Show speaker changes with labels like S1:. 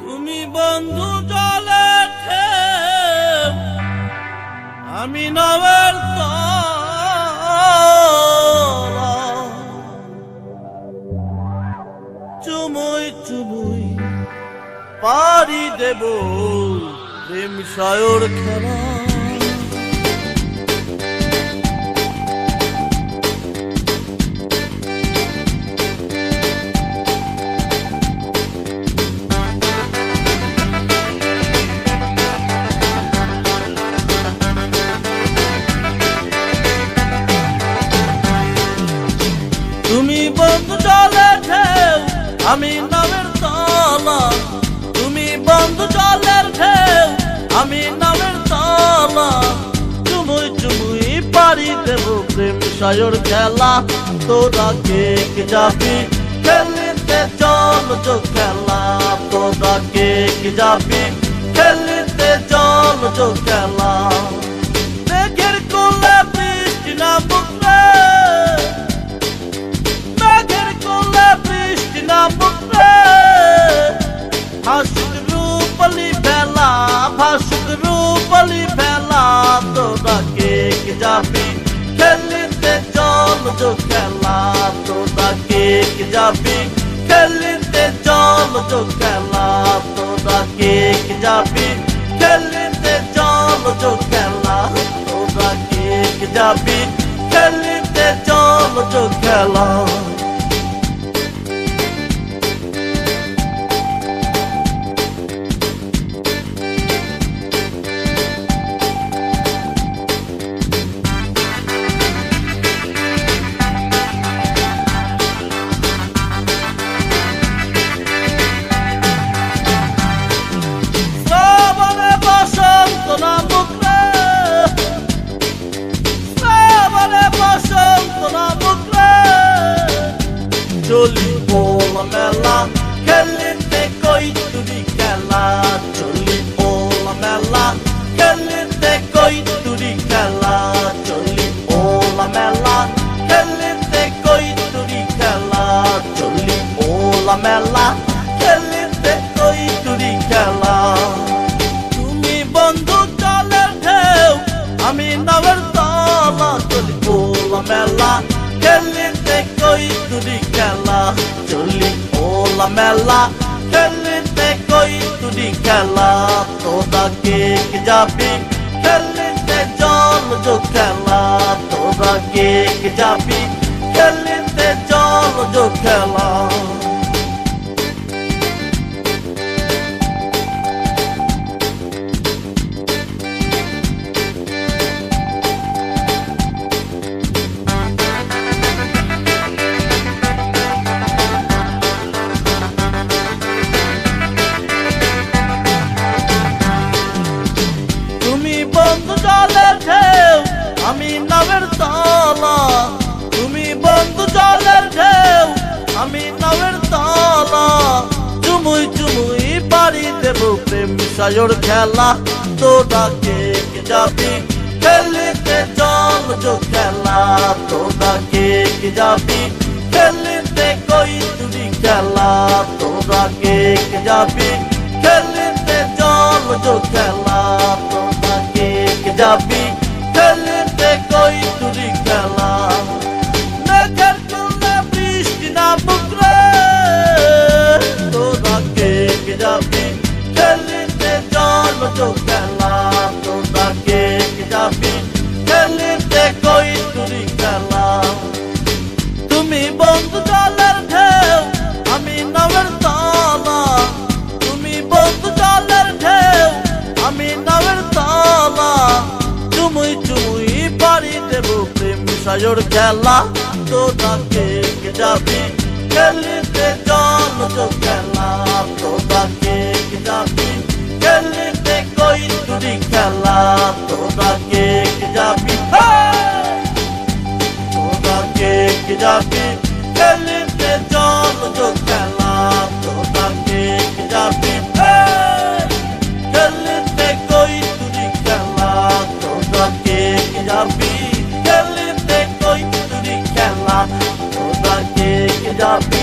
S1: তুমি বন্ধু জলে ঢেউ, আমি নাবের তলা। চুমুই চুমুই পারি দেব প্রেম সায়র খেলা। তুমি বন্ধু জলে ঢেউ, আমি নামের তলা। তুমি বন্ধু জলের ঢেউ, আমি নামের তলা। চুমুই চুমুই পারি দেব প্রেম সায়র খেলা। তোরা কে কে যাবি খেলিতে চল যো খেলা। তোরা কে কে যাবি খেলিতে চল যো খেলা। মেঘের কোলে বৃষ্টি নামুক রে, ভাসুক রূপলি ভেলা, ভাসুক রূপলি ভেলা। তোরা কে কে যাবি খেলিতে চল যো খেলা। তোরা কে কে যাবি খেলিতে চল যো খেলা। তোরা কে কে যাবি খেলিতে চল যো খেলা। তোরা কে কে যাবি খেলিতে চল যো খেলা। চলি পোলা মেলা খেলিতে কই তুরি খেলা। চলি পোলা মেলা খেলিতে কই তুরি খেলা। চলি পোলা মেলা খেলিতে কই তুরি খেলা। চলি পোলা মেলা খেলিতে কই তুরি খেলা। তুমি বন্ধু জলের ঢেউ, আমি নাবের তলা। চলি পোলা মেলা খেলিতে কই তুরি খেলা। চলি পোলা মেলা খেলিতে কই তুরি খেলা। তোরা কে কে যাবি খেলিতে চল যো খেলা। তোরা কে কে যাবি খেলিতে চল যো খেলা। বন্ধু জলের ঢেউ, আমি নামের তলা। তুমি বন্ধু জলের ঢেউ, আমি নামের তলা। চুমুই চুমুই পারি দেব প্রেম সায়র খেলা। তোরা কে কে যাবি খেলিতে চল যো খেলা। তোরা কে কে যাবি খেলিতে কই তুরি খেলা। তোরা কে কে যাবি খেলিতে চল যো খেলা। যাবি খেলিতে কই তুরি খেলা। মেঘের কোলে বৃষ্টি নামুক রে, তোরা কে কে যাবি খেলিতে চল যো খেলা। তোরা কে কে যাবি খেলিতে কই তুরি খেলা। তুমি বন্ধু জলের ঢেউ, আমি নাবের তলা। তুমি বন্ধু জলের ঢেউ, আমি নাবের তলা। চুমুই চুমুই পারি দেব প্রেম সায়র খেলা। তোরা কে কে যাবি খেলিতে চল যো খেলা। তোরা কে কে যাবি খেলিতে কই তুরি খেলা। তোরা কে কে যাবি, তোরা কে কে যাবি খেলিতে চল যো খেলা। তোরা কে কে যাবি খেলিতে কই তুরি খেলা। তোরা কে কে যাবি খেলিতে কই তুরি খেলা। তোরা কে কে যাবি